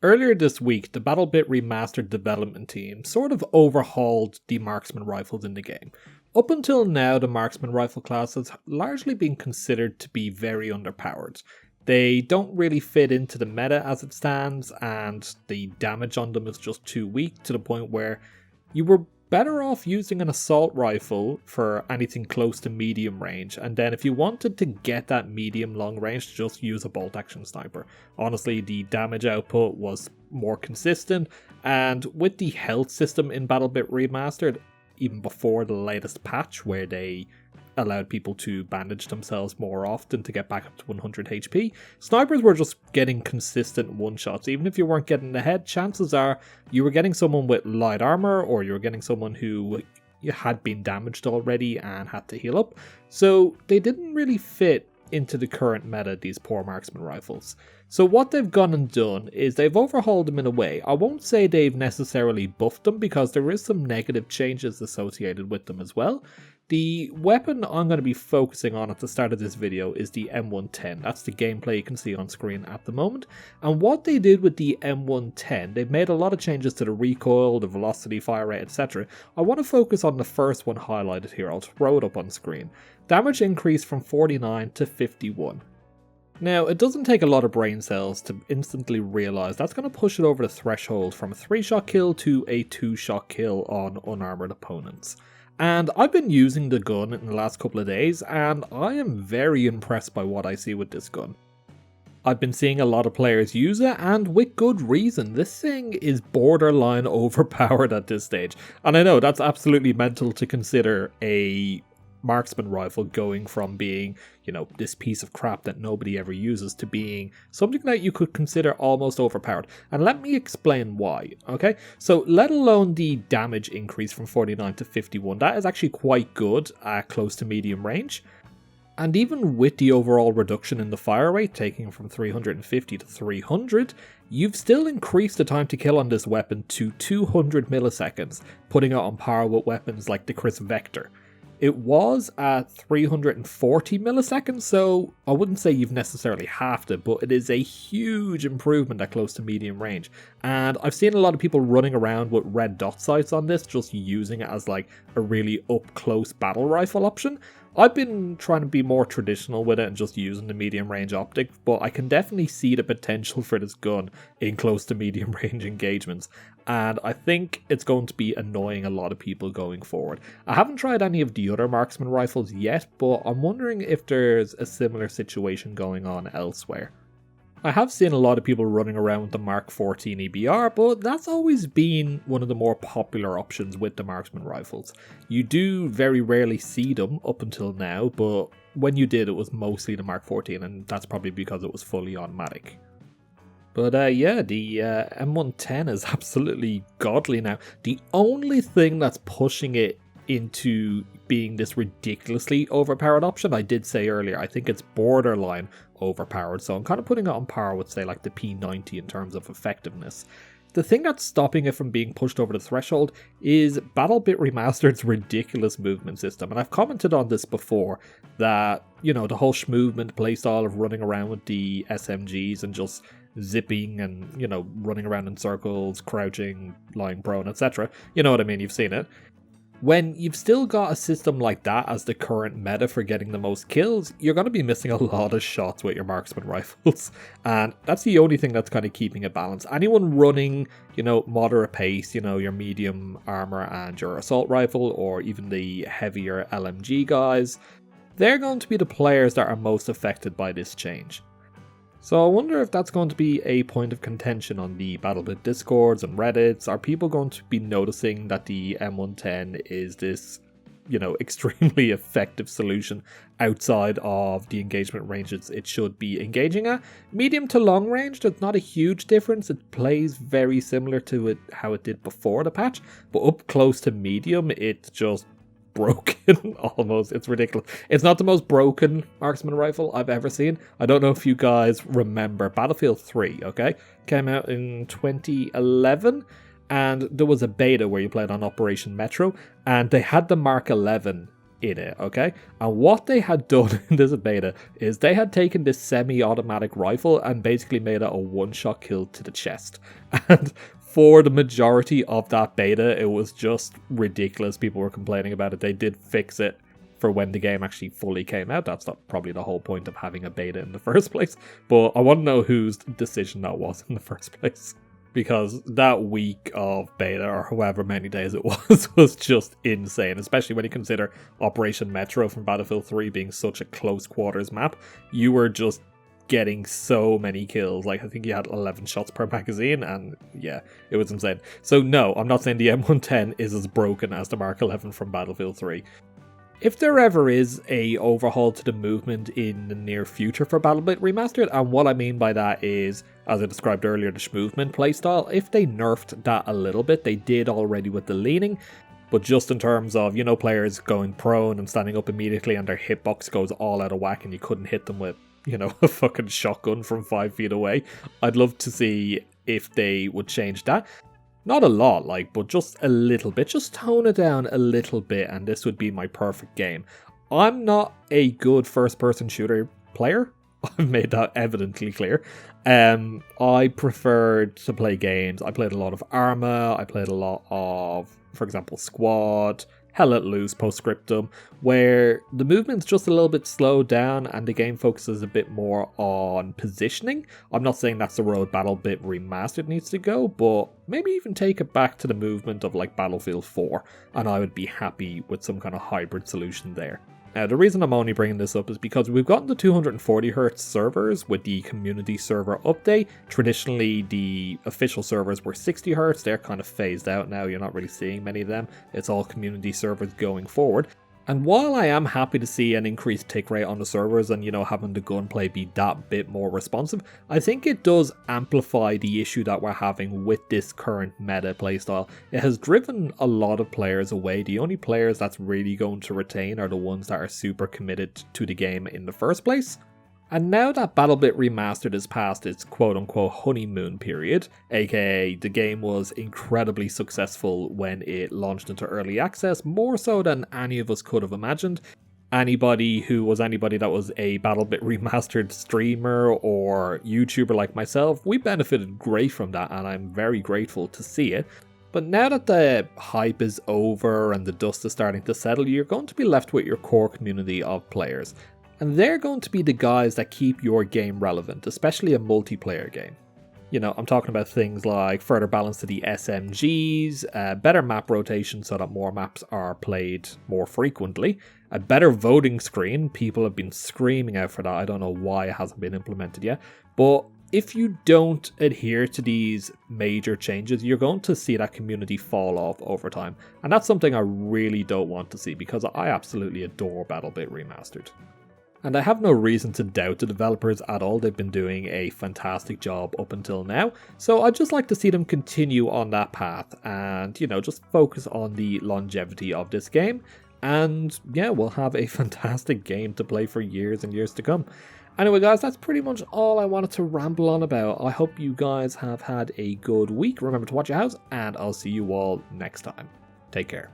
Earlier this week, the BattleBit Remastered development team sort of overhauled the marksman rifles in the game. Up until now, the marksman rifle class has largely been considered to be very underpowered. They don't really fit into the meta as it stands, and the damage on them is just too weak to the point where you were better off using an assault rifle for anything close to medium range, and then if you wanted to get that medium long range, just use a bolt action sniper. Honestly, the damage output was more consistent, and with the health system in BattleBit Remastered, even before the latest patch where they allowed people to bandage themselves more often to get back up to 100 HP, snipers were just getting consistent one-shots. Even if you weren't getting the head, chances are you were getting someone with light armor, or you were getting someone who had been damaged already and had to heal up. So they didn't really fit into the current meta, these poor marksman rifles. So what they've gone and done is they've overhauled them in a way. I won't say they've necessarily buffed them, because there is some negative changes associated with them as well. The weapon I'm going to be focusing on at the start of this video is the M110. That's the gameplay you can see on screen at the moment. And what they did with the M110, they've made a lot of changes to the recoil, the velocity, fire rate, etc. I want to focus on the first one highlighted here. I'll throw it up on screen. Damage increased from 49 to 51. Now, it doesn't take a lot of brain cells to instantly realise that's going to push it over the threshold from a 3-shot kill to a 2-shot kill on unarmoured opponents. And I've been using the gun in the last couple of days, and I am very impressed by what I see with this gun. I've been seeing a lot of players use it, and with good reason. This thing is borderline overpowered at this stage. And I know that's absolutely mental to consider a marksman rifle going from being, this piece of crap that nobody ever uses to being something that you could consider almost overpowered. And let me explain why, okay? So let alone the damage increase from 49 to 51, that is actually quite good at close to medium range. And even with the overall reduction in the fire rate, taking from 350 to 300, you've still increased the time to kill on this weapon to 200 milliseconds, putting it on par with weapons like the Chris Vector. It was at 340 milliseconds, so I wouldn't say you've necessarily halved it, but it is a huge improvement at close to medium range. And I've seen a lot of people running around with red dot sights on this, just using it as like a really up-close battle rifle option. I've been trying to be more traditional with it and just using the medium range optic, but I can definitely see the potential for this gun in close to medium range engagements, and I think it's going to be annoying a lot of people going forward. I haven't tried any of the other marksman rifles yet, but I'm wondering if there's a similar situation going on elsewhere. I have seen a lot of people running around with the Mark 14 EBR, but that's always been one of the more popular options with the marksman rifles. You do very rarely see them up until now, but when you did, it was mostly the Mark 14, and that's probably because it was fully automatic. But yeah, the M110 is absolutely godly now. The only thing that's pushing it into being this ridiculously overpowered option, I did say earlier, I think it's borderline overpowered, so I'm kind of putting it on par with, say, like the P90 in terms of effectiveness. The thing that's stopping it from being pushed over the threshold is BattleBit Remastered's ridiculous movement system, and I've commented on this before, that, the whole movement playstyle of running around with the SMGs and just zipping and, running around in circles, crouching, lying prone, etc. You know what I mean, you've seen it. When you've still got a system like that as the current meta for getting the most kills, you're going to be missing a lot of shots with your marksman rifles. And that's the only thing that's kind of keeping it balanced. Anyone running, moderate pace, your medium armor and your assault rifle, or even the heavier LMG guys, they're going to be the players that are most affected by this change. So I wonder if that's going to be a point of contention on the BattleBit Discords and Reddits. Are people going to be noticing that the M110 is this, extremely effective solution outside of the engagement ranges it should be engaging at? Medium to long range, there's not a huge difference. It plays very similar to how it did before the patch, but up close to medium, it's just broken almost. It's ridiculous. It's not the most broken marksman rifle I've ever seen. I don't know if you guys remember Battlefield 3, okay? Came out in 2011, and there was a beta where you played on Operation Metro, and they had the Mark 11 in it, okay? And what they had done in this beta is they had taken this semi-automatic rifle and basically made it a one-shot kill to the chest. And for the majority of that beta, it was just ridiculous. People were complaining about it. They did fix it for when the game actually fully came out. That's not probably the whole point of having a beta in the first place. But I want to know whose decision that was in the first place. Because that week of beta, or however many days it was just insane. Especially when you consider Operation Metro from Battlefield 3 being such a close quarters map. You were just getting so many kills. Like, I think you had 11 shots per magazine, and yeah, it was insane. So no, I'm not saying the M110 is as broken as the Mark 11 from Battlefield 3. If there ever is a overhaul to the movement in the near future for BattleBit Remastered, and what I mean by that is, as I described earlier, the schmovement playstyle, if they nerfed that a little bit, they did already with the leaning, but just in terms of, you know, players going prone and standing up immediately and their hitbox goes all out of whack and you couldn't hit them with, you know, a fucking shotgun from 5 feet away, I'd love to see if they would change that. Not a lot, like, but just a little bit. Just tone it down a little bit, and this would be my perfect game. I'm not a good first-person shooter player. I've made that evidently clear. I preferred to play games. I played a lot of Arma. I played a lot of, for example, Squad, Hell Let Loose, Postscriptum, where the movement's just a little bit slowed down and the game focuses a bit more on positioning. I'm not saying that's the road BattleBit Remastered needs to go, but maybe even take it back to the movement of like Battlefield 4, and I would be happy with some kind of hybrid solution there. Now, the reason I'm only bringing this up is because we've gotten the 240Hz servers with the community server update. Traditionally, the official servers were 60Hz. They're kind of phased out now. You're not really seeing many of them. It's all community servers going forward. And while I am happy to see an increased tick rate on the servers and, you know, having the gunplay be that bit more responsive, I think it does amplify the issue that we're having with this current meta playstyle. It has driven a lot of players away. The only players that's really going to retain are the ones that are super committed to the game in the first place. And now that BattleBit Remastered is past its quote-unquote honeymoon period, aka the game was incredibly successful when it launched into early access, more so than any of us could have imagined. Anybody that was a BattleBit Remastered streamer or YouTuber like myself, we benefited great from that, and I'm very grateful to see it. But now that the hype is over and the dust is starting to settle, you're going to be left with your core community of players. And they're going to be the guys that keep your game relevant, especially a multiplayer game. You know, I'm talking about things like further balance to the SMGs, better map rotation so that more maps are played more frequently, a better voting screen. People have been screaming out for that. I don't know why it hasn't been implemented yet. But if you don't adhere to these major changes, you're going to see that community fall off over time. And that's something I really don't want to see, because I absolutely adore BattleBit Remastered. And I have no reason to doubt the developers at all. They've been doing a fantastic job up until now. So I'd just like to see them continue on that path and, you know, just focus on the longevity of this game. And yeah, we'll have a fantastic game to play for years and years to come. Anyway, guys, that's pretty much all I wanted to ramble on about. I hope you guys have had a good week. Remember to watch your house, and I'll see you all next time. Take care.